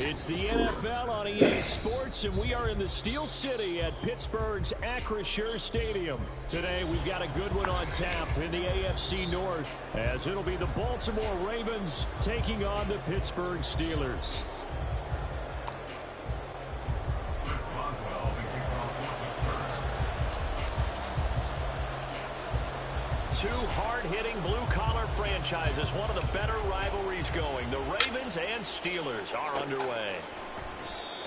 It's the NFL on EA Sports, and we are in the Steel City at Pittsburgh's Acrisure Stadium. Today, we've got a good one on tap in the AFC North, as it'll be the Baltimore Ravens taking on the Pittsburgh Steelers. Two hard-hitting blue-collar franchises, one of the better rivalries going. The Ravens and Steelers are underway.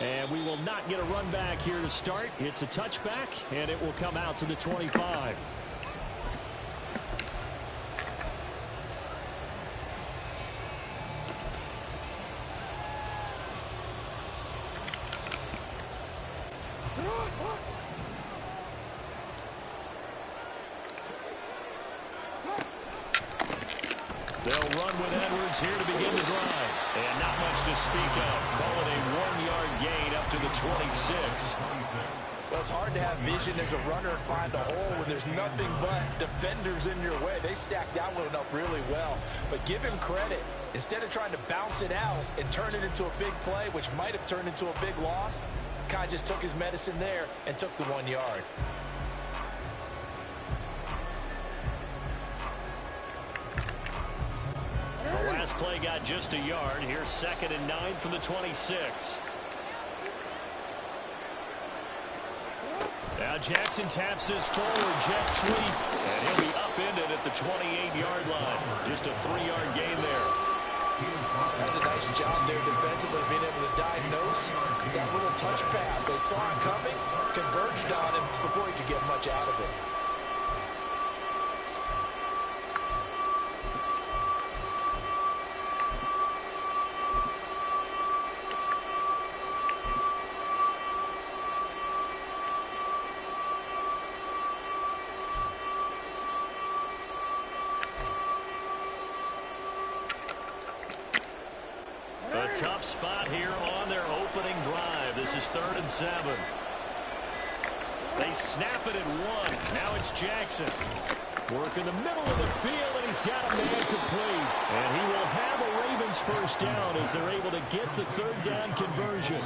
And we will not get a run back here to start. It's a touchback, and it will come out to the 25. They'll run with Edwards here to begin the drive. And not much to speak of. Call it a 1-yard gain up to the 26. Well, it's hard to have vision as a runner and find a hole when there's nothing but defenders in your way. They stacked that one up really well. But give him credit. Instead of trying to bounce it out and turn it into a big play, which might have turned into a big loss, kind of just took his medicine there and took the 1 yard. The last play got just a yard. Here's 2nd and 9 from the 26. Now Jackson taps his forward jet sweep, and he'll be upended at the 28-yard line. Just a 3-yard gain there. That's a nice job there defensively, being able to diagnose that little touch pass. They saw him coming, converged on him before he could get much out of it. A tough spot here on their opening drive. This is 3rd and 7. They snap it at 1. Now it's Jackson. Work in the middle of the field, and he's got a man complete. And he will have a Ravens first down as they're able to get the 3rd down conversion.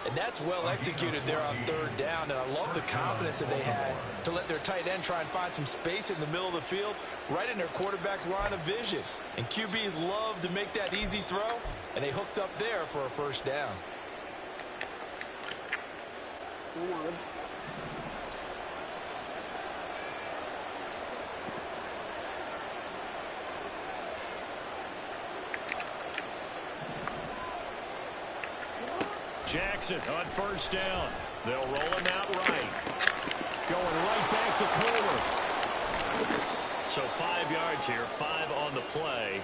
And that's well executed there on 3rd down, and I love the confidence that they had to let their tight end try and find some space in the middle of the field, right in their quarterback's line of vision. And QBs love to make that easy throw, and they hooked up there for a first down. Jackson on 1st down. They'll roll him out right. Going right back to Kohler. So 5 yards here, 5 on the play.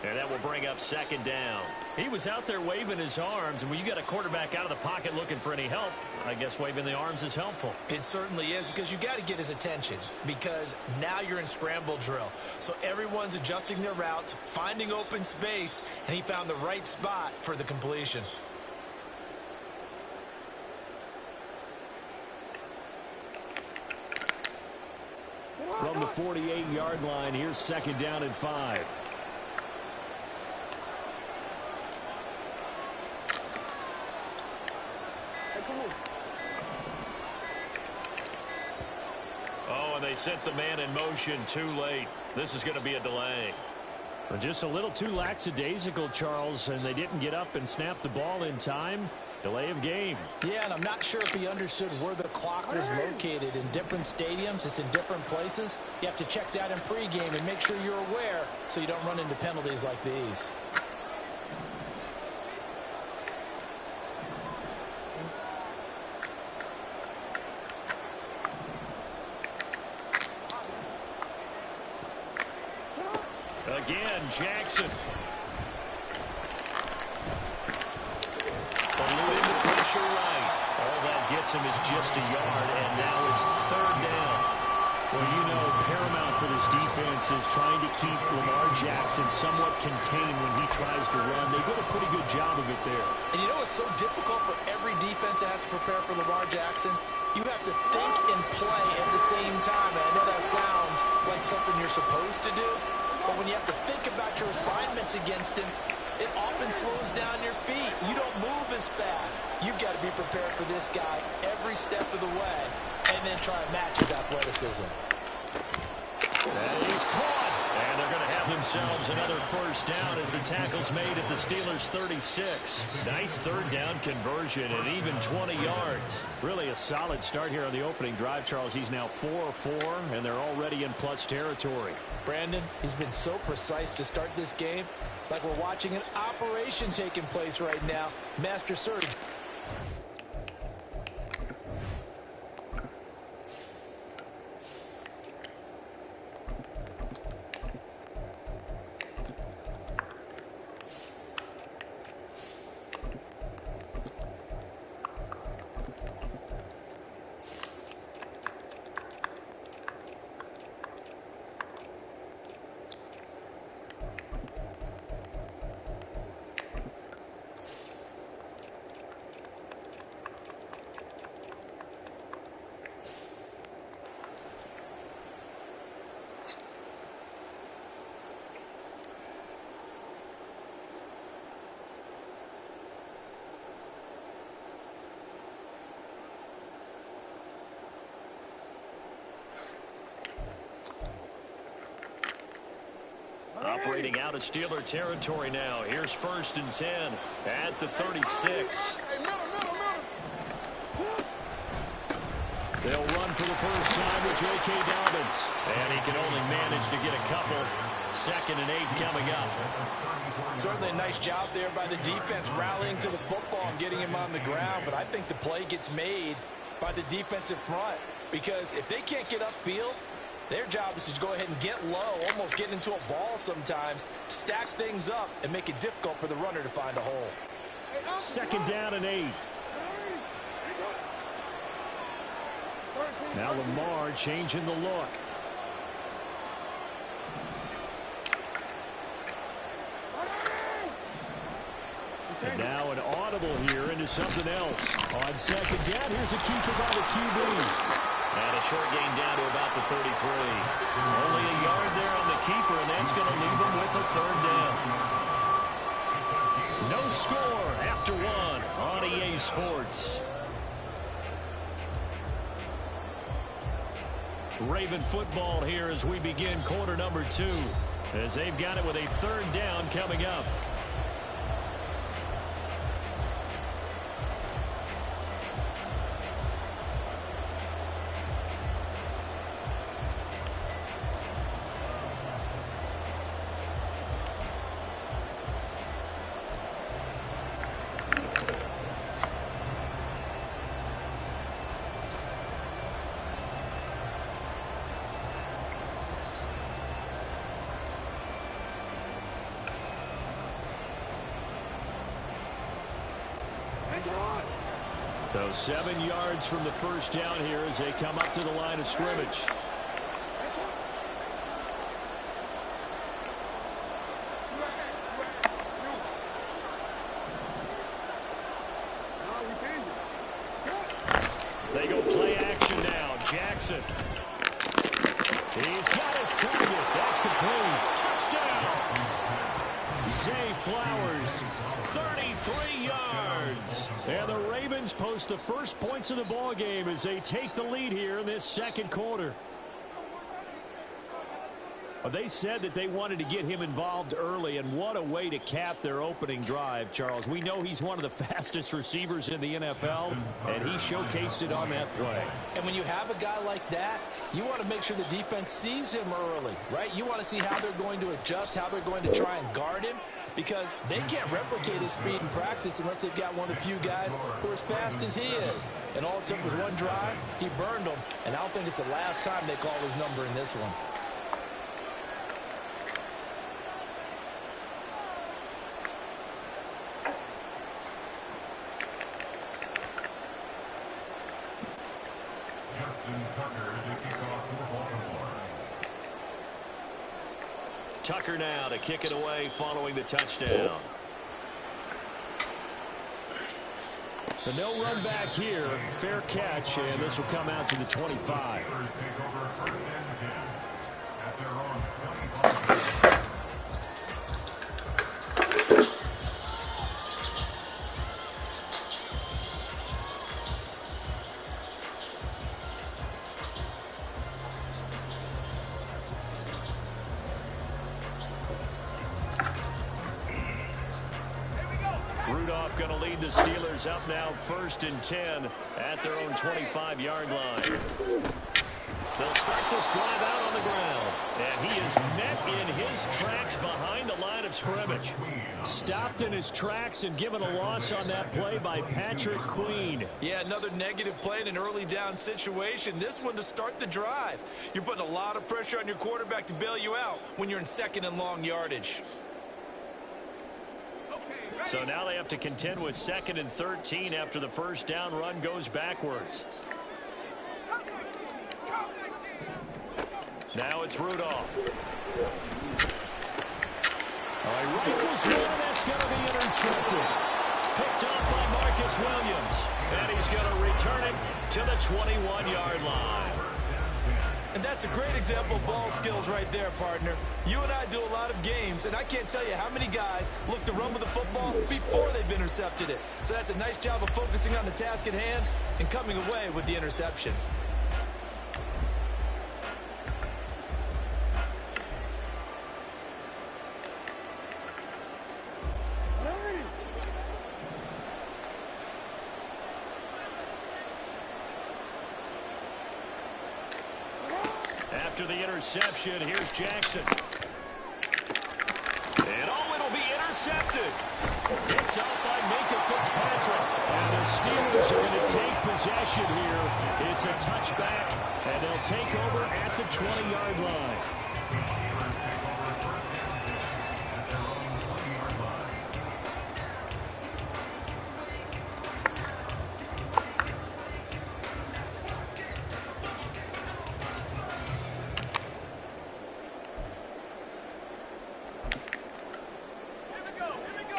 And that will bring up 2nd down. He was out there waving his arms, and when you got a quarterback out of the pocket looking for any help, I guess waving the arms is helpful. It certainly is, because you got to get his attention, because now you're in scramble drill. So everyone's adjusting their routes, finding open space, and he found the right spot for the completion. From the 48-yard line, here's 2nd down and 5. Oh, and they sent the man in motion too late. This is going to be a delay. Just a little too lackadaisical, Charles, and they didn't get up and snap the ball in time. Delay of game. Yeah, and I'm not sure if he understood where the clock was located. In different stadiums, it's in different places. You have to check that in pregame and make sure you're aware so you don't run into penalties like these. Again, Jackson. Pressure right. All that gets him is just a yard, and now it's 3rd down. Well, you know, paramount for this defense is trying to keep Lamar Jackson somewhat contained when he tries to run. They did a pretty good job of it there. And you know it's so difficult for every defense that has to prepare for Lamar Jackson? You have to think and play at the same time. And I know that sounds like something you're supposed to do, but when you have to think about your assignments against him, it often slows down your feet. You don't move as fast. You've got to be prepared for this guy every step of the way and then try and match his athleticism. And he's caught. And they're going to have themselves another first down as the tackle's made at the Steelers' 36. Nice third down conversion and even 20 yards. Really a solid start here on the opening drive, Charles. He's now 4-4, and they're already in plus territory. Brandon, he's been so precise to start this game, like we're watching an operation taking place right now. Master surgeon. Operating out of Steeler territory now. Here's 1st and 10 at the 36. They'll run for the first time with J.K. Dobbins. And he can only manage to get a couple. 2nd and 8 coming up. Certainly a nice job there by the defense rallying to the football and getting him on the ground. But I think the play gets made by the defensive front. Because if they can't get upfield, their job is to go ahead and get low, almost get into a ball sometimes, stack things up, and make it difficult for the runner to find a hole. 2nd down and 8. Now Lamar changing the look. And now an audible here into something else. On 2nd down, here's a keeper by the QB. And a short gain down to about the 33. Only a yard there on the keeper, and that's going to leave him with a 3rd down. No score after 1 on EA Sports. Raven football here as we begin quarter number 2. As they've got it with a 3rd down coming up. So 7 yards from the first down here as they come up to the line of scrimmage. They go play action now. Jackson. He's got his target. That's complete. Touchdown. Zay Flowers. 33 yards. And the Ravens post the first points of the ball game as they take the lead here in this 2nd quarter. They said that they wanted to get him involved early, and what a way to cap their opening drive, Charles. We know he's one of the fastest receivers in the NFL, and he showcased it on that play. And when you have a guy like that, you want to make sure the defense sees him early, right? You want to see how they're going to adjust, how they're going to try and guard him, because they can't replicate his speed in practice unless they've got one of the few guys who are as fast as he is. And all it took was one drive. He burned them, and I don't think it's the last time they call his number in this one. Tucker now to kick it away following the touchdown. And they'll run back here. Fair catch, and this will come out to the 25. Rudolph going to lead the Steelers up now 1st and 10 at their own 25-yard line. They'll start this drive out on the ground. And he is met in his tracks behind the line of scrimmage. Stopped in his tracks and given a loss on that play by Patrick Queen. Yeah, another negative play in an early down situation. This one to start the drive. You're putting a lot of pressure on your quarterback to bail you out when you're in 2nd and long yardage. So now they have to contend with 2nd and 13 after the first down run goes backwards. Now it's Rudolph. He rifles one. That's going to be intercepted. Picked off by Marcus Williams. And he's going to return it to the 21-yard line. And that's a great example of ball skills right there, partner. You and I do a lot of games, and I can't tell you how many guys look to run with the football before they've intercepted it. So that's a nice job of focusing on the task at hand and coming away with the interception. After the interception, here's Jackson. And it'll be intercepted. Picked off by Minka Fitzpatrick. And the Steelers are going to take possession here. It's a touchback, and they'll take over at the 20-yard line.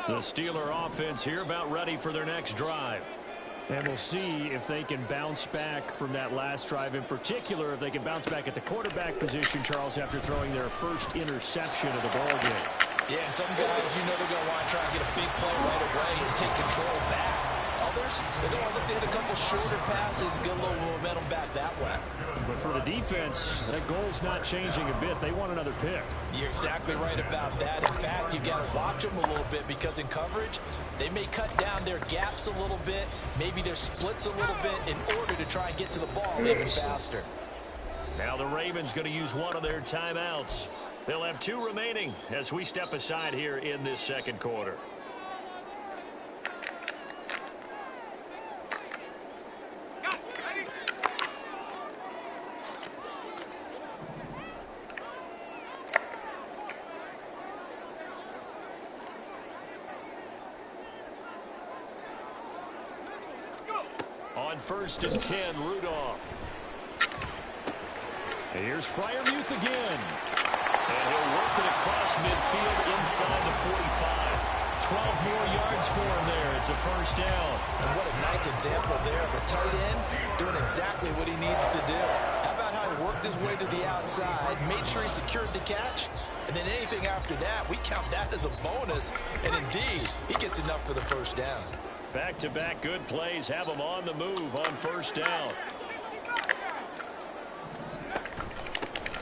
The Steeler offense here about ready for their next drive. And we'll see if they can bounce back from that last drive, in particular if they can bounce back at the quarterback position, Charles, after throwing their first interception of the ball game. Yeah, some guys, you know, they're going to want to try and get a big play right away and take control back. Others, they're going to look to hit a couple shorter passes, get a little momentum back that way. But for the defense, that goal's not changing a bit. They want another pick. You're exactly right about that. In fact, you've got to watch them a little bit because in coverage, they may cut down their gaps a little bit, maybe their splits a little bit in order to try and get to the ball even faster. Now the Ravens going to use one of their timeouts. They'll have 2 remaining as we step aside here in this second quarter. On 1st and 10, Rudolph. Here's Freiermuth again. And he'll work it across midfield inside the 45. 12 more yards for him there. It's a first down. And what a nice example there of a tight end doing exactly what he needs to do. How about how he worked his way to the outside, made sure he secured the catch, and then anything after that, we count that as a bonus. And indeed, he gets enough for the first down. Back-to-back good plays have him on the move on first down.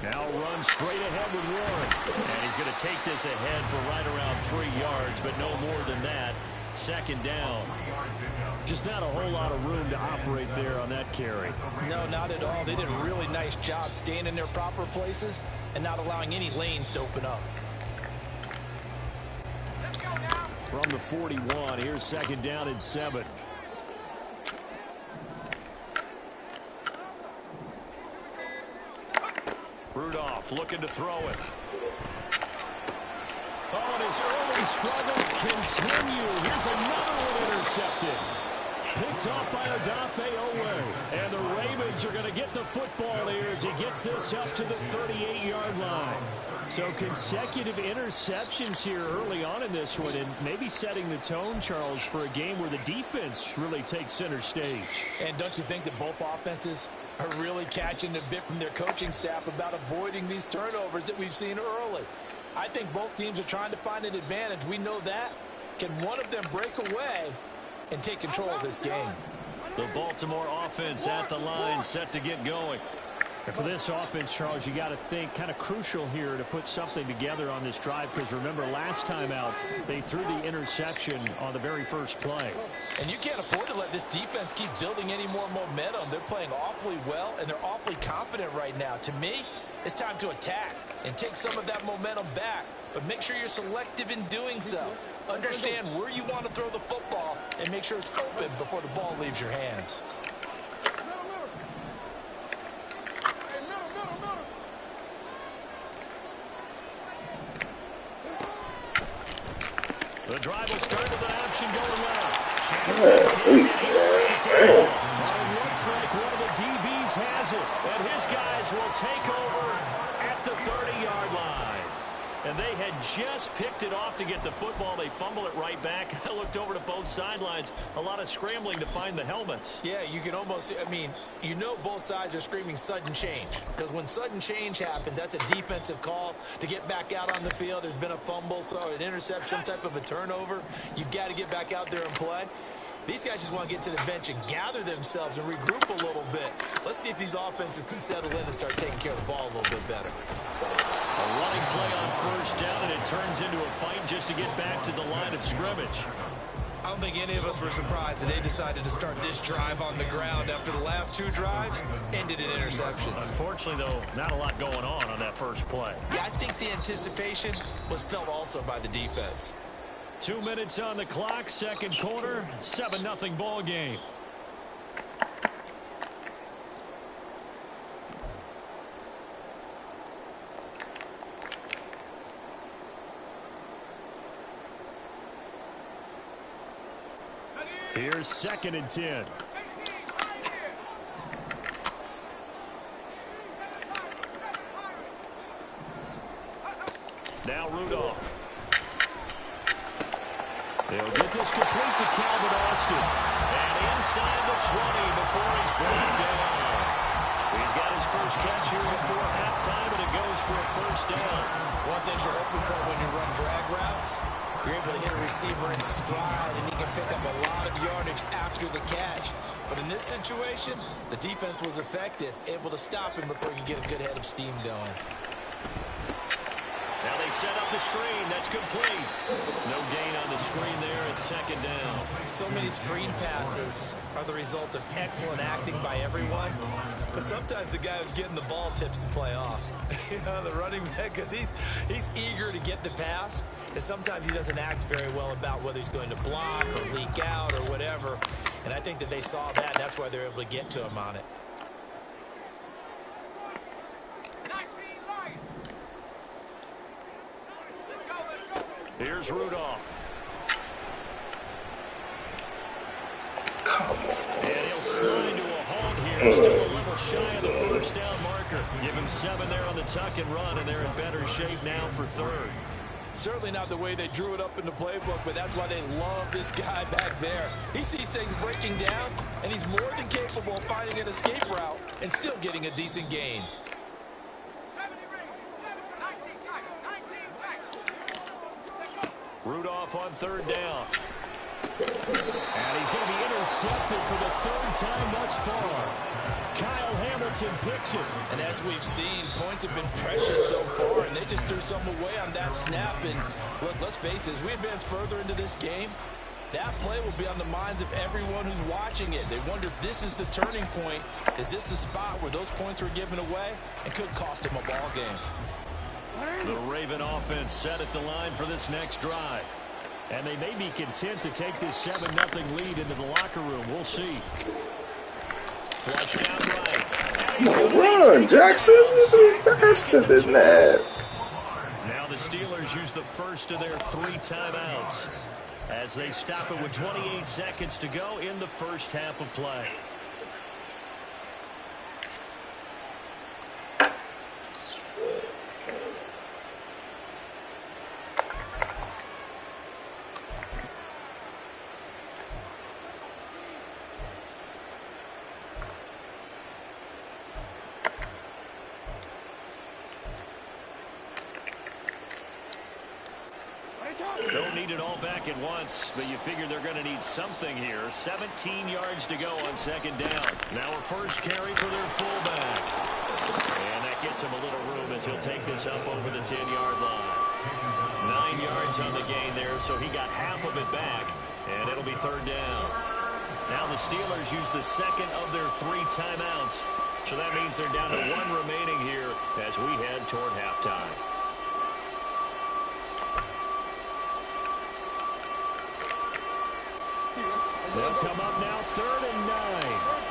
Now runs straight ahead with Warren. And he's going to take this ahead for right around 3 yards, but no more than that. Second down. Just not a whole lot of room to operate there on that carry. No, not at all. They did a really nice job staying in their proper places and not allowing any lanes to open up. From the 41, here's second down and 7. Rudolph looking to throw it. Oh, and his early struggles continue. Here's another one intercepted. Picked off by Odafe Owe. And the Ravens are going to get the football here as he gets this up to the 38-yard line. So consecutive interceptions here early on in this one, and maybe setting the tone, Charles, for a game where the defense really takes center stage. And don't you think that both offenses are really catching a bit from their coaching staff about avoiding these turnovers that we've seen early? I think both teams are trying to find an advantage. We know that. Can one of them break away and take control of this game? The Baltimore offense at the line, set to get going. And for this offense, Charles, you got to think kind of crucial here to put something together on this drive, because remember last time out they threw the interception on the very first play. And you can't afford to let this defense keep building any more momentum. They're playing awfully well, and they're awfully confident right now. To me, it's time to attack and take some of that momentum back, but make sure you're selective in doing so. Understand where you want to throw the football and make sure it's open before the ball leaves your hands. The drive will start with an option going left. Chance and he lost the football. And it looks like one of the DBs has it. And his guys will take over at the 30-yard line. And they had just picked it off to get the football. They fumble it right back. I looked over to both sidelines. A lot of scrambling to find the helmets. Yeah, you can almost, I mean, you know both sides are screaming sudden change. Because when sudden change happens, that's a defensive call to get back out on the field. There's been a fumble, so an interception, some type of a turnover. You've got to get back out there and play. These guys just want to get to the bench and gather themselves and regroup a little bit. Let's see if these offenses can settle in and start taking care of the ball a little bit better. A running play on first down, and it turns into a fight just to get back to the line of scrimmage. I don't think any of us were surprised that they decided to start this drive on the ground after the last two drives ended in interceptions. Unfortunately, though, not a lot going on that first play. Yeah, I think the anticipation was felt also by the defense. 2 minutes on the clock, second quarter, 7-0 ball game. Here's 2nd and 10. Now Rudolph. They'll get this complete to Calvin Austin. And inside the 20 before he's brought down. He's got his first catch here before halftime, and it goes for a first down. One thing you're hoping for when you run drag routes, you're able to hit a receiver in stride, and he can pick up a lot of yardage after the catch. But in this situation, the defense was effective, able to stop him before he could get a good head of steam going. Now they set up the screen. That's complete. No gain on the screen there at 2nd down. So many screen passes are the result of excellent acting by everyone. But sometimes the guy who's getting the ball tips the play off. You know, the running back, because he's eager to get the pass. And sometimes he doesn't act very well about whether he's going to block or leak out or whatever. And I think that they saw that, and that's why they're able to get to him on it. Here's Rudolph. And he'll slide into a halt here. Still a little shy of the first down marker. Give him 7 there on the tuck and run, and they're in better shape now for 3rd. Certainly not the way they drew it up in the playbook, but that's why they love this guy back there. He sees things breaking down, and he's more than capable of finding an escape route and still getting a decent gain. Rudolph on 3rd down. And he's going to be intercepted for the 3rd time thus far. Kyle Hamilton picks it. And as we've seen, points have been precious so far, and they just threw some away on that snap. And look, let's face it, as we advance further into this game, that play will be on the minds of everyone who's watching it. They wonder if this is the turning point. Is this the spot where those points were given away and could cost them a ball game? The Raven offense set at the line for this next drive. And they may be content to take this 7-0 lead into the locker room. We'll see. Flush it out right. Run, Jackson. Faster than that. Now the Steelers use the first of their 3 timeouts as they stop it with 28 seconds to go in the first half of play. Don't need it all back at once, but you figure they're going to need something here. 17 yards to go on 2nd down. Now a first carry for their fullback. And that gets him a little room as he'll take this up over the 10-yard line. 9 yards on the gain there, so he got half of it back, and it'll be third down. Now the Steelers use the second of their 3 timeouts, so that means they're down to 1 remaining here as we head toward halftime. They'll come up now, 3rd and 9.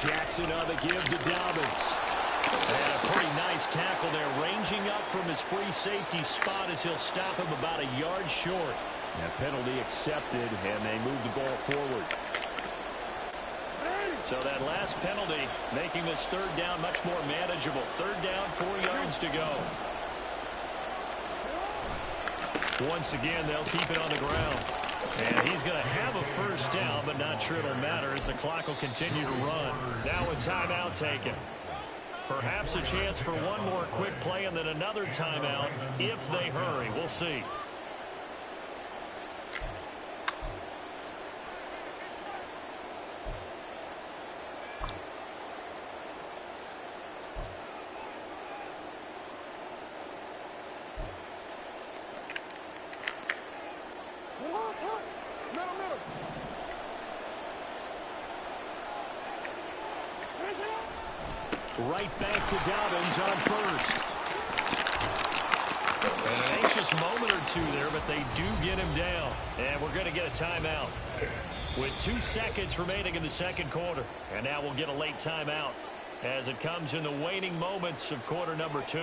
Jackson on the give to Dobbins. And a pretty nice tackle there, ranging up from his free safety spot as he'll stop him about a yard short. That penalty accepted, and they move the ball forward. So that last penalty making this 3rd down much more manageable. 3rd down, 4 yards to go. Once again, they'll keep it on the ground. And he's going to have a 1st down, but not sure it'll matter as the clock will continue to run. Now a timeout taken. Perhaps a chance for one more quick play and then another timeout if they hurry. We'll see. Right back to Dobbins on 1st. And an anxious moment or 2 there, but they do get him down. And we're going to get a timeout with 2 seconds remaining in the 2nd quarter. And now we'll get a late timeout as it comes in the waning moments of quarter number 2.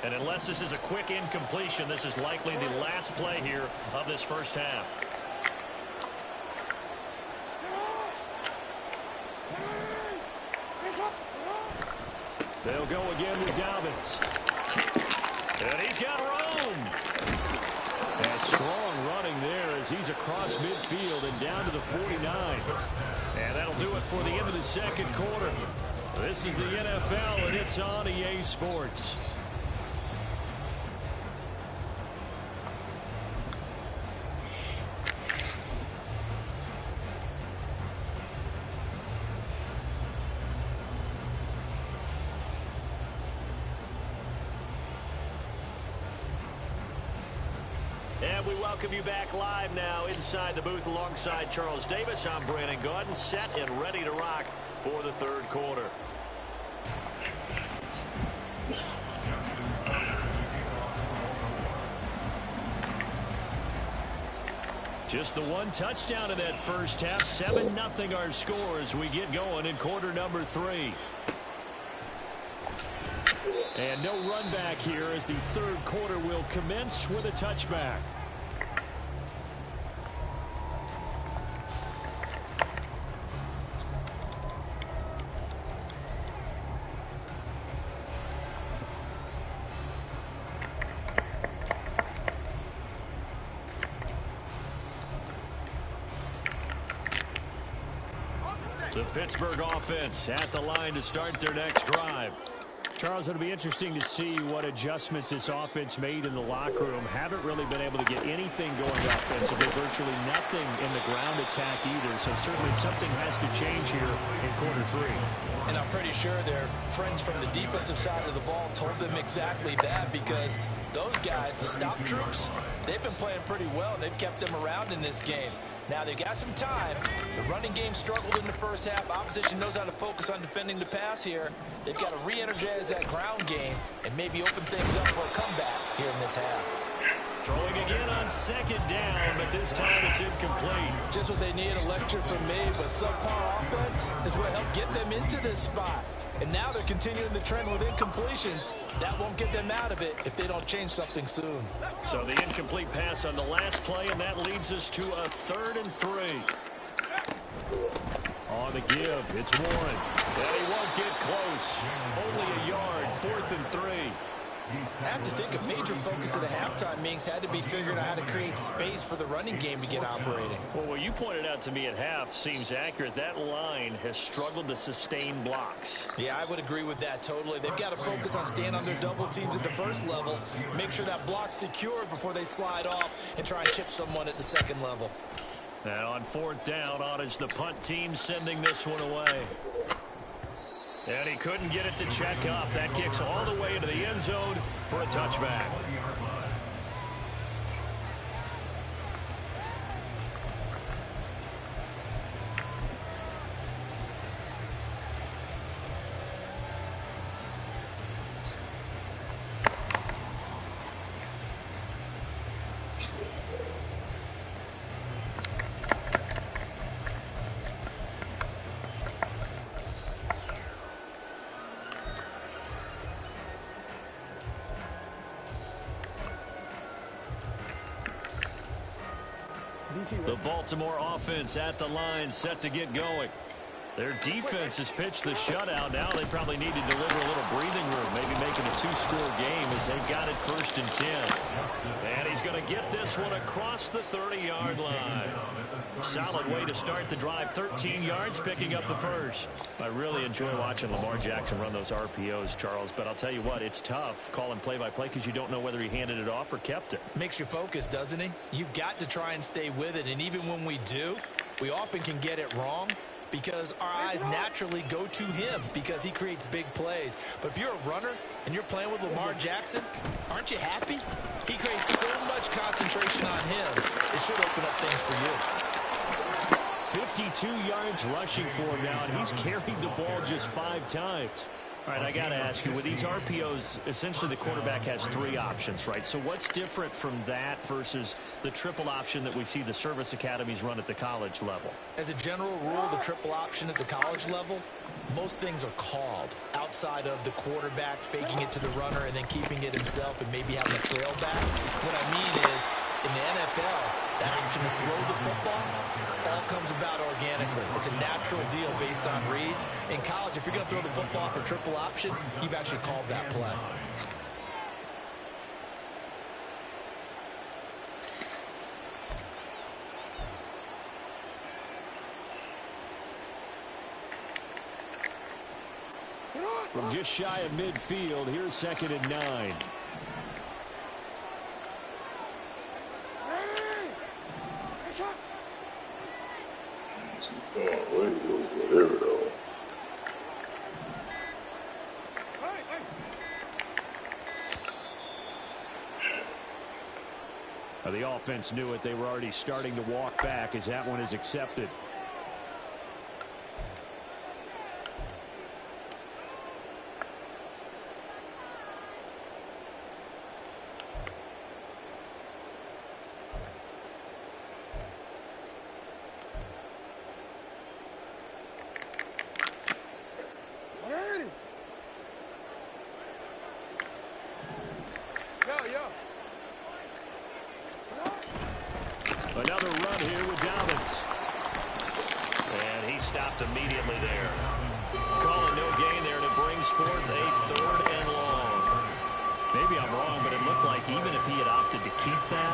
And unless this is a quick incompletion, this is likely the last play here of this 1st half. They'll go again with Dobbins. And he's got room. And strong running there as he's across midfield and down to the 49. And that'll do it for the end of the 2nd quarter. This is the NFL, and it's on EA Sports. And we welcome you back live now inside the booth alongside Charles Davis. I'm Brandon Gaudin, set and ready to rock for the 3rd quarter. Just the 1 touchdown in that 1st half. 7-0 our score as we get going in quarter number 3. And no run back here as the 3rd quarter will commence with a touchback. The Pittsburgh offense at the line to start their next drive. Charles, it'll be interesting to see what adjustments this offense made in the locker room. Haven't really been able to get anything going offensively, virtually nothing in the ground attack either. So certainly something has to change here in quarter 3. And I'm pretty sure their friends from the defensive side of the ball told them exactly that, because those guys, the stop troops, they've been playing pretty well. They've kept them around in this game. Now they've got some time. The running game struggled in the 1st half. Opposition knows how to focus on defending the pass here. They've got to re-energize that ground game and maybe open things up for a comeback here in this half. Throwing again on 2nd down, but this time it's incomplete. Just what they need, a lecture from me, but subpar offense is what helped get them into this spot. And now they're continuing the trend with incompletions. That won't get them out of it if they don't change something soon. So the incomplete pass on the last play, and that leads us to a 3rd and 3. On the give, it's Warren. And he won't get close. Only a yard, 4th and 3. I have to think a major focus of the halftime meetings had to be figuring out how to create space for the running game to get operating. Well, what you pointed out to me at half seems accurate. That line has struggled to sustain blocks. Yeah, I would agree with that totally. They've got to focus on staying on their double teams at the first level, make sure that block's secured before they slide off and try and chip someone at the second level. And on fourth down, on is the punt team sending this one away. And he couldn't get it to check up. That kicks all the way into the end zone for a touchback. The Baltimore offense at the line, set to get going. Their defense has pitched the shutout. Now they probably need to deliver a little breathing room, maybe making a two-score game as they've got it 1st and 10. And he's going to get this one across the 30-yard line. Solid way to start the drive. 13 yards, picking up the first. I really enjoy watching Lamar Jackson run those RPOs, Charles, but I'll tell you what, it's tough calling play-by-play because you don't know whether he handed it off or kept it. Makes you focus, doesn't he? You've got to try and stay with it, and even when we do, we often can get it wrong because our eyes naturally go to him because he creates big plays. But if you're a runner and you're playing with Lamar Jackson, aren't you happy? He creates so much concentration on him, it should open up things for you. 52 yards rushing for him now, and he's carried the ball just 5 times. All right, I got to ask you, with these RPOs, essentially the quarterback has 3 options, right? So what's different from that versus the triple option that we see the service academies run at the college level? As a general rule, the triple option at the college level, most things are called outside of the quarterback faking it to the runner and then keeping it himself and maybe having a trail back. What I mean is, in the NFL, that option to throw the football all comes about organically. It's a natural deal based on reads. In college, if you're going to throw the football for triple option, you've actually called that play. From just shy of midfield, here's 2nd and 9. The offense knew it. They were already starting to walk back as that one is accepted. Another run here with Dobbins. And he stopped immediately there. Calling no gain there, and it brings forth a 3rd and long. Maybe I'm wrong, but it looked like even if he had opted to keep that,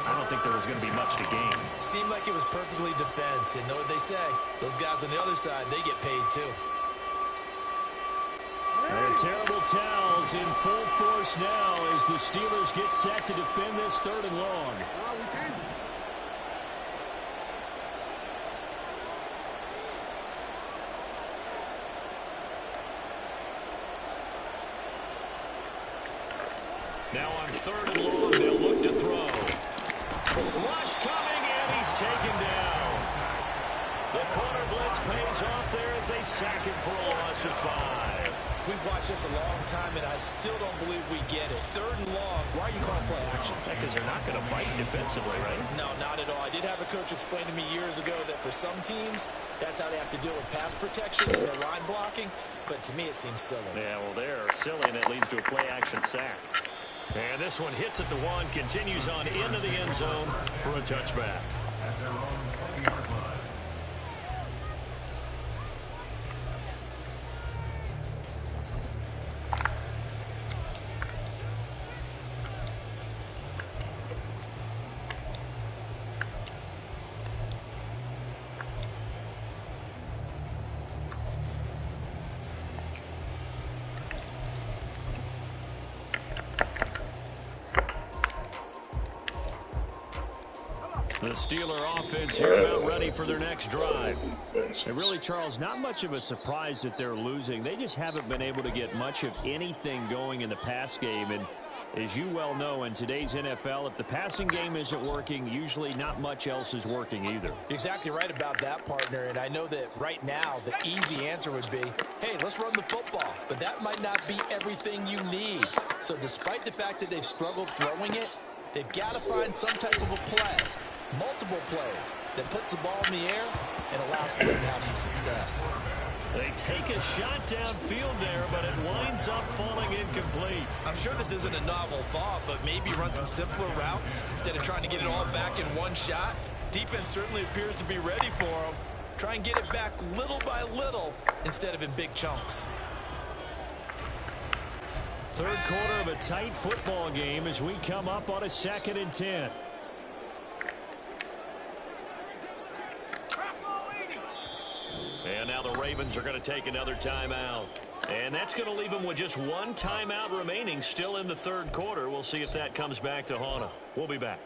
I don't think there was going to be much to gain. Seemed like it was perfectly defense. And know what they say? Those guys on the other side, they get paid too. And terrible towels in full force now as the Steelers get set to defend this 3rd and long. Now on 3rd and long, they'll look to throw. Rush coming, and he's taken down. The corner blitz pays off there as they sack him for a loss of 5. We've watched this a long time, and I still don't believe we get it. 3rd and long, why are you calling play action? Because they're not going to bite defensively, right? No, not at all. I did have a coach explain to me years ago that for some teams, that's how they have to deal with pass protection and their line blocking. But to me, it seems silly. Yeah, well, they're silly, and it leads to a play-action sack. And this one hits at the 1, continues on into the end zone for a touchback. The Steeler offense here about ready for their next drive. And really, Charles, not much of a surprise that they're losing. They just haven't been able to get much of anything going in the pass game. And as you well know, in today's NFL, if the passing game isn't working, usually not much else is working either. You're exactly right about that, partner. And I know that right now the easy answer would be, hey, let's run the football. But that might not be everything you need. So despite the fact that they've struggled throwing it, they've got to find some type of a play, multiple plays, that puts the ball in the air and allows for them to have some success. They take a shot downfield there, but it winds up falling incomplete. I'm sure this isn't a novel thought, but maybe run some simpler routes instead of trying to get it all back in one shot. Defense certainly appears to be ready for them. Try and get it back little by little instead of in big chunks. Third quarter of a tight football game as we come up on a 2nd and 10. And now the Ravens are going to take another timeout. And that's going to leave them with just one timeout remaining still in the third quarter. We'll see if that comes back to haunt them. We'll be back.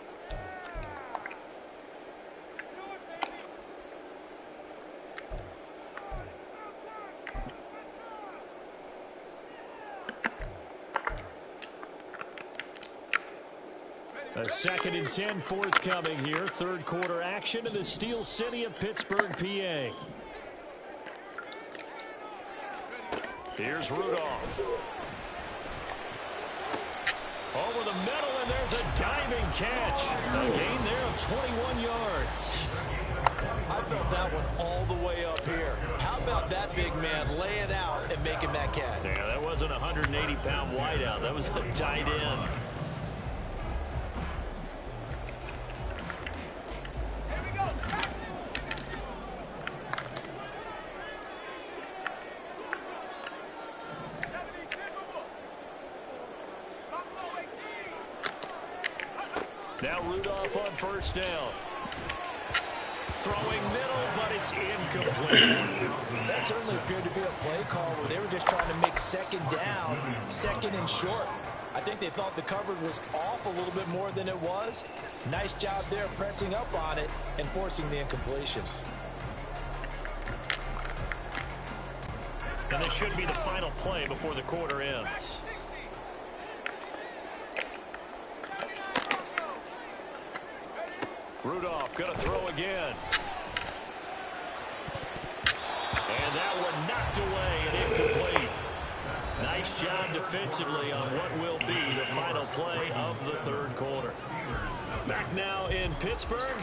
A 2nd and 10 forthcoming here. Third quarter action in the Steel City of Pittsburgh, PA. Here's Rudolph. Over the middle, and there's a diving catch. A gain there of 21 yards. I felt that one all the way up here. How about that big man laying out and making that catch? Yeah, that wasn't a 180-pound wideout. That was a tight end. Now Rudolph on first down. Throwing middle, but it's incomplete. That certainly appeared to be a play call where they were just trying to make second down, second and short. I think they thought the coverage was off a little bit more than it was. Nice job there pressing up on it and forcing the incompletion. And this should be the final play before the quarter ends. Rudolph going to throw again. And that one knocked away and incomplete. Nice job defensively on what will be the final play of the third quarter. Back now in Pittsburgh.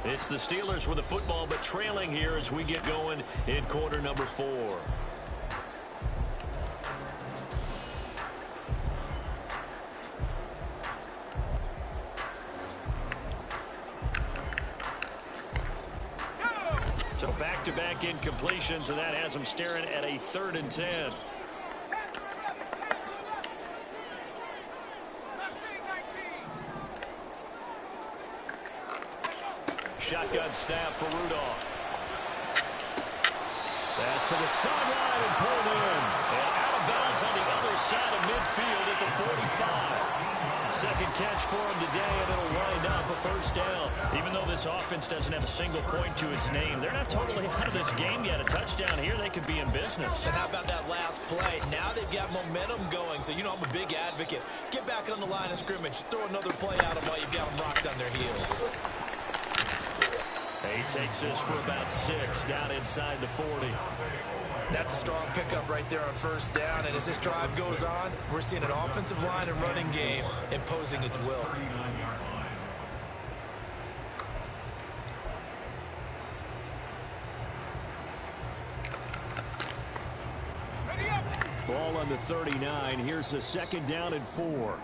It's the Steelers with the football, but trailing here as we get going in quarter number 4. So back-to-back incompletions, and that has them staring at a 3rd and 10. Shotgun snap for Rudolph. Pass to the sideline and pulled in. And out of bounds on the other side of midfield at the 45. Second catch for him today, and it'll wind up a first down. Even though this offense doesn't have a single point to its name, they're not totally out of this game yet. A touchdown here, they could be in business. And how about that last play? Now they've got momentum going, so you know I'm a big advocate. Get back on the line of scrimmage. Throw another play at them while you've got them rocked on their heels. He takes this for about 6 down inside the 40. That's a strong pickup right there on first down. And as this drive goes on, we're seeing an offensive line and running game imposing its will. Ball on the 39. Here's the 2nd down and 4.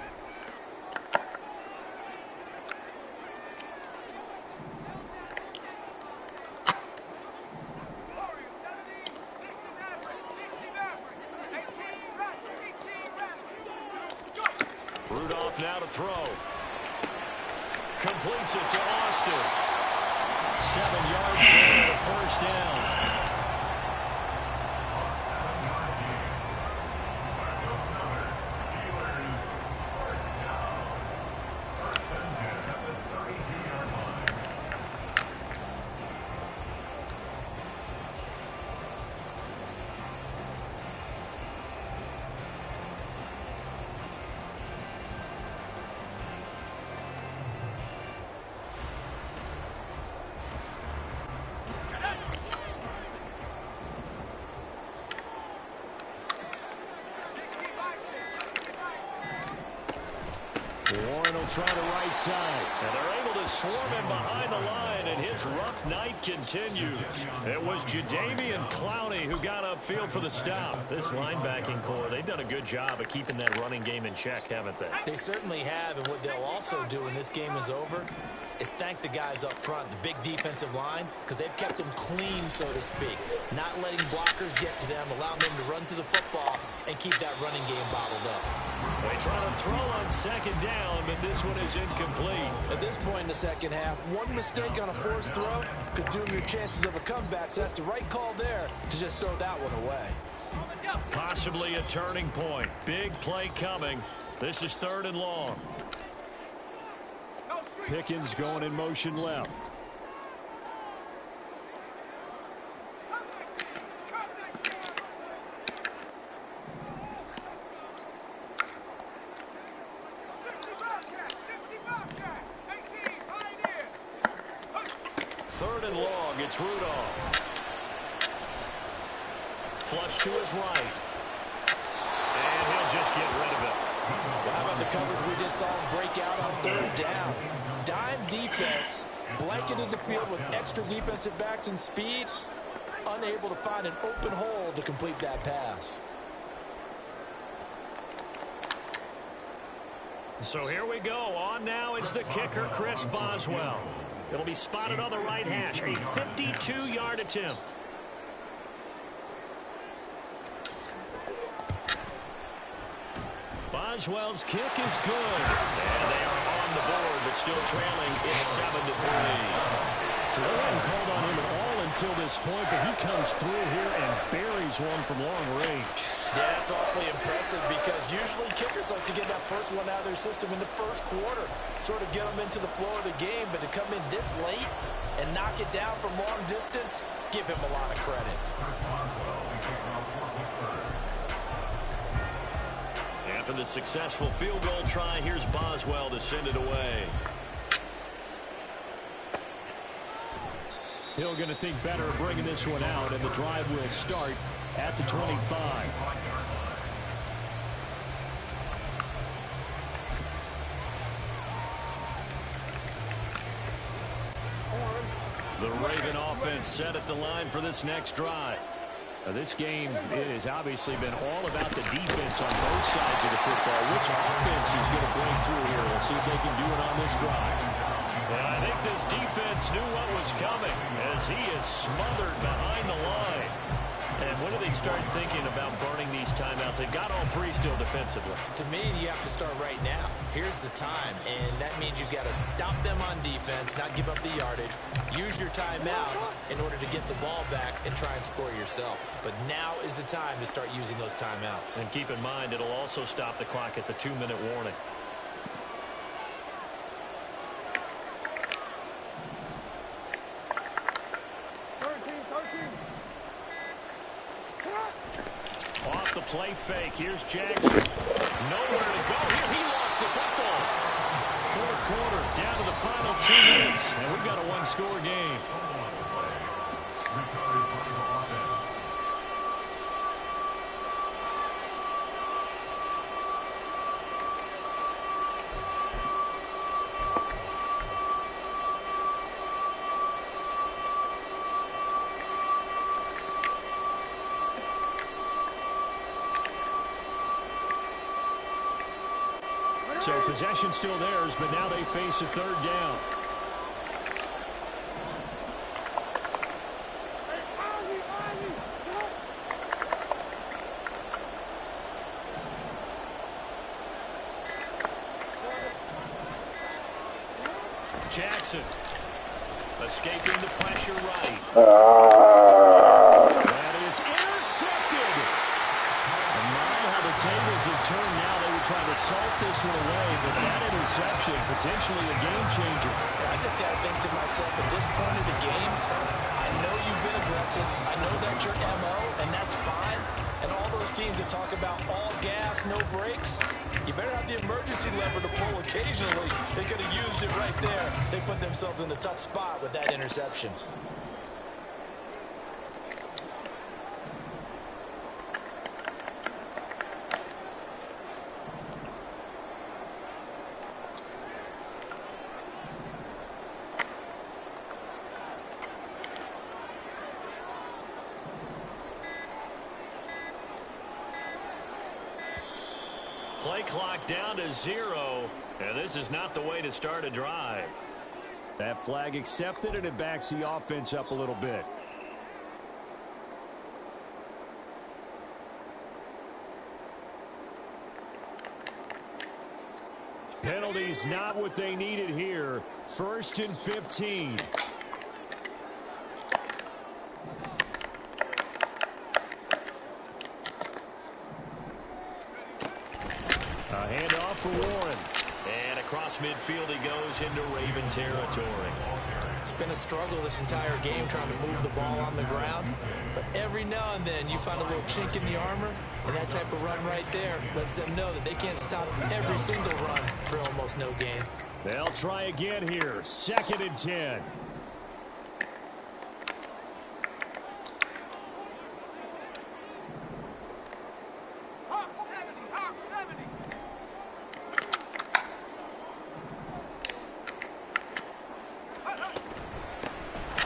Rudolph now to throw. Completes it to Austin. 7 yards there, a first down. Warren will try the right side. And they're able to swarm him behind the line, and his rough night continues. It was Jadeveon Clowney who got upfield for the stop. This linebacking core, they've done a good job of keeping that running game in check, haven't they? They certainly have, and what they'll also do when this game is over is thank the guys up front, the big defensive line, because they've kept them clean, so to speak. Not letting blockers get to them, allowing them to run to the football and keep that running game bottled up. They try to throw on second down, but this one is incomplete. At this point in the second half, one mistake on a forced throw could doom your chances of a comeback, so that's the right call there to just throw that one away. Possibly a turning point. Big play coming. This is 3rd and long. Pickens going in motion left. Third and long, it's Rudolph. Flush to his right. And he'll just get rid of it. Well, how about the coverage we just saw break out on 3rd down? Dime defense, blanketed the field with extra defensive backs and speed, unable to find an open hole to complete that pass. So here we go. On now is the kicker, Chris Boswell. It'll be spotted on the right hash. A 52-yard attempt. Boswell's kick is good. And they are on the board, but still trailing. It's 7-3. So they haven't called on him at all until this point, but he comes through here and buries one from long range. Yeah, that's awfully impressive because usually kickers like to get that first one out of their system in the first quarter, sort of get them into the flow of the game, but to come in this late and knock it down from long distance, give him a lot of credit. After the successful field goal try, here's Boswell to send it away. Hill going to think better of bringing this one out, and the drive will start at the 25. The Raven offense set at the line for this next drive. Now this game, it has obviously been all about the defense on both sides of the football. Which offense is going to break through here? We'll see if they can do it on this drive. Yeah, I think this defense knew what was coming as he is smothered behind the line. And when do they start thinking about burning these timeouts? They've got all 3 still defensively. To me, you have to start right now. Here's the time, and that means you've got to stop them on defense, not give up the yardage, use your timeouts in order to get the ball back and try and score yourself. But now is the time to start using those timeouts. And keep in mind, it'll also stop the clock at the 2-minute warning. Off the play fake. Here's Jackson. Nowhere to go here. He lost the football. 4th quarter, down to the final 2 minutes. And we've got a 1-score game. So possession still theirs, but now they face a 3rd down. Jackson escaping the pressure right. That is intercepted. And now how the tables have turned now. They would try to salt this one away, but that interception, potentially a game changer. I just got to think to myself, at this point of the game, I know you've been aggressive. I know that's your MO, and that's fine. And all those teams that talk about all gas, no brakes, you better have the emergency lever to pull occasionally. They could have used it right there. They put themselves in a tough spot with that interception. play clock down to 0, and this is not the way to start a drive. That flag accepted, and it backs the offense up a little bit. Penalties not what they needed here. 1st and 15. A handoff for Warren. And across midfield he goes into Raven territory. It's been a struggle this entire game trying to move the ball on the ground. But every now and then you find a little chink in the armor, and that type of run right there lets them know that they can't stop every single run for almost no gain. They'll try again here. 2nd and 10.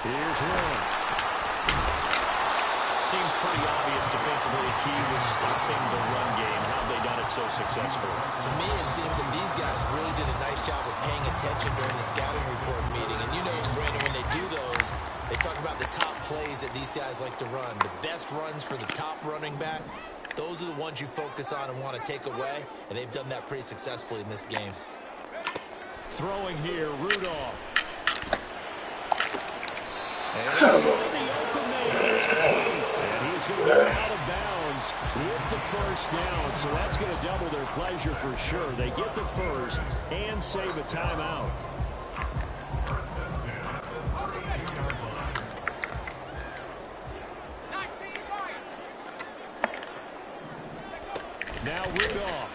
Here's Warren. Seems pretty obvious defensively key was stopping the run game. How have they done it so successfully? To me, it seems that these guys really did a nice job of paying attention during the scouting report meeting. And you know, Brandon, when they do those, they talk about the top plays that these guys like to run. The best runs for the top running back, those are the ones you focus on and want to take away. And they've done that pretty successfully in this game. Throwing here, Rudolph. And he's going to go out of bounds with the 1st down. So that's going to double their pleasure for sure. They get the 1st and save a timeout. Now Rudolph.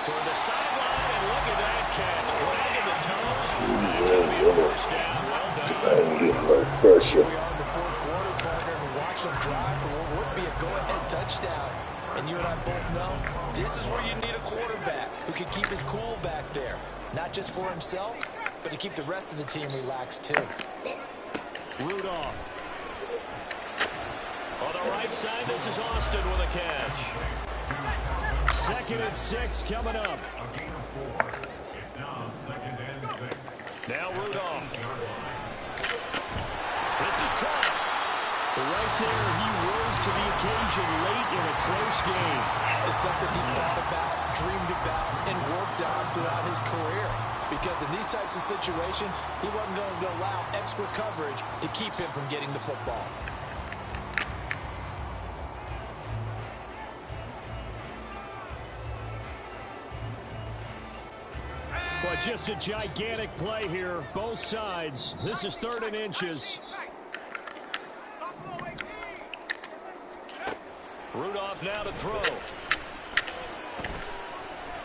Toward the sideline, and look at that catch. Dragging the toes. That's going to be a 1st down. Well done. I'm getting no pressure. We are in the 4th quarter, partner, and watch them drive for what would be a go-ahead touchdown. And you and I both know this is where you need a quarterback who can keep his cool back there. Not just for himself, but to keep the rest of the team relaxed too. Rudolph. On the right side, this is Austin with a catch. 2nd and 6 coming up. Now Rudolph. This is caught. Right there, he rose to the occasion late in a close game. It's something he thought about, dreamed about, and worked on throughout his career. Because in these types of situations, he wasn't going to allow extra coverage to keep him from getting the football. But just a gigantic play here, both sides. This is 3rd and inches. Rudolph now to throw.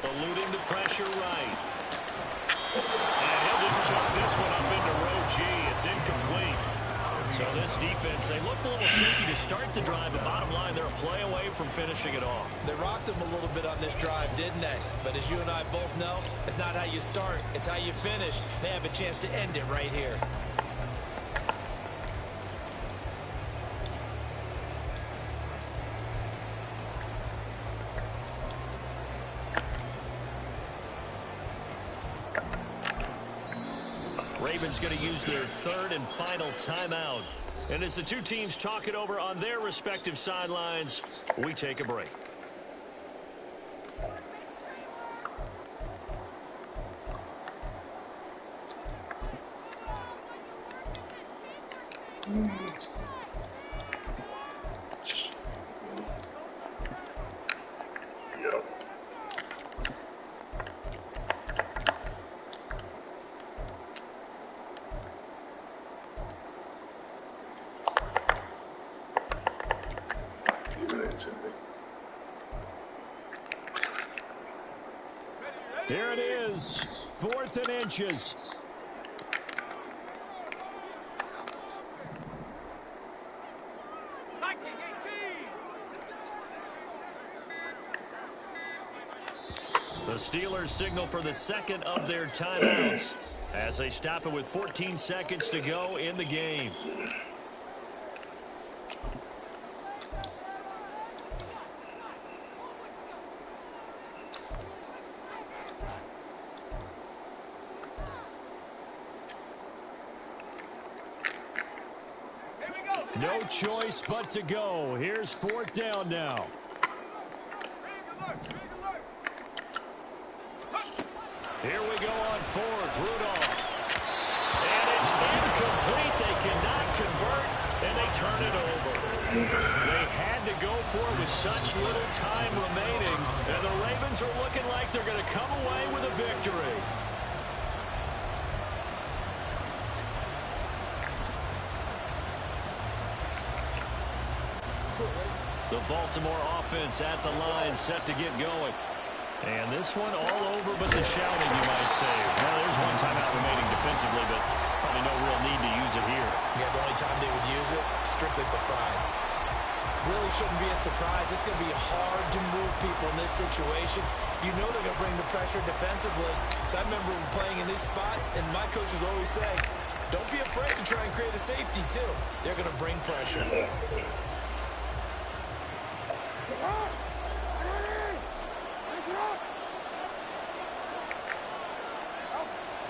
Eluding the pressure right. And he'll just chuck this one up into row G. It's incomplete. So this defense, they looked a little shaky to start the drive, but bottom line, they're a play away from finishing it off. They rocked him a little bit on this drive, didn't they? But as you and I both know, it's not how you start, it's how you finish. They have a chance to end it right here. Ravens going to use their 3rd and final timeout. And as the two teams talk it over on their respective sidelines, we take a break. Here it is, 4th and inches. The Steelers signal for the 2nd of their timeouts as they stop it with 14 seconds to go in the game. No choice but to go. Here's 4th down now. Here we go on 4th. Rudolph. And it's incomplete. They cannot convert, and they turn it over. They had to go for it with such little time remaining, and the Ravens are looking like they're going to come away with a victory. The Baltimore offense at the line, set to get going. And this one all over but the shouting, you might say. Well, there's one timeout remaining defensively, but probably no real need to use it here. Yeah, the only time they would use it, strictly for pride. Really shouldn't be a surprise. It's going to be hard to move people in this situation. You know they're going to bring the pressure defensively. So I remember playing in these spots, and my coaches always say, don't be afraid to try and create a safety, too. They're going to bring pressure.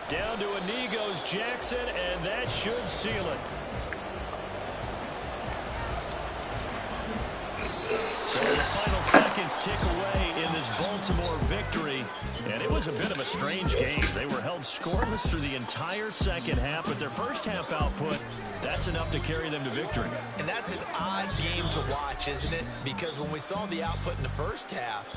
Down to a knee goes Jackson, and that should seal it. So the final seconds tick away in this Baltimore victory. And it was a bit of a strange game. They were held scoreless through the entire second half, but their first half output, that's enough to carry them to victory. And that's an odd game to watch, isn't it? Because when we saw the output in the first half,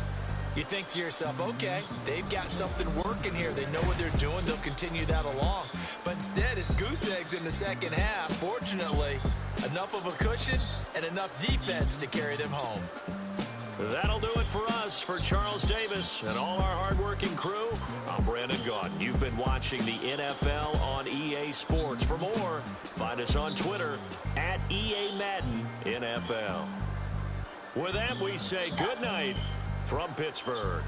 you think to yourself, okay, they've got something working here. They know what they're doing. They'll continue that along. But instead, it's goose eggs in the second half. Fortunately, enough of a cushion and enough defense to carry them home. That'll do it for us. For Charles Davis and all our hardworking crew, I'm Brandon Gaudin. You've been watching the NFL on EA Sports. For more, find us on Twitter at EA Madden NFL. With that, we say good night from Pittsburgh.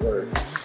Word.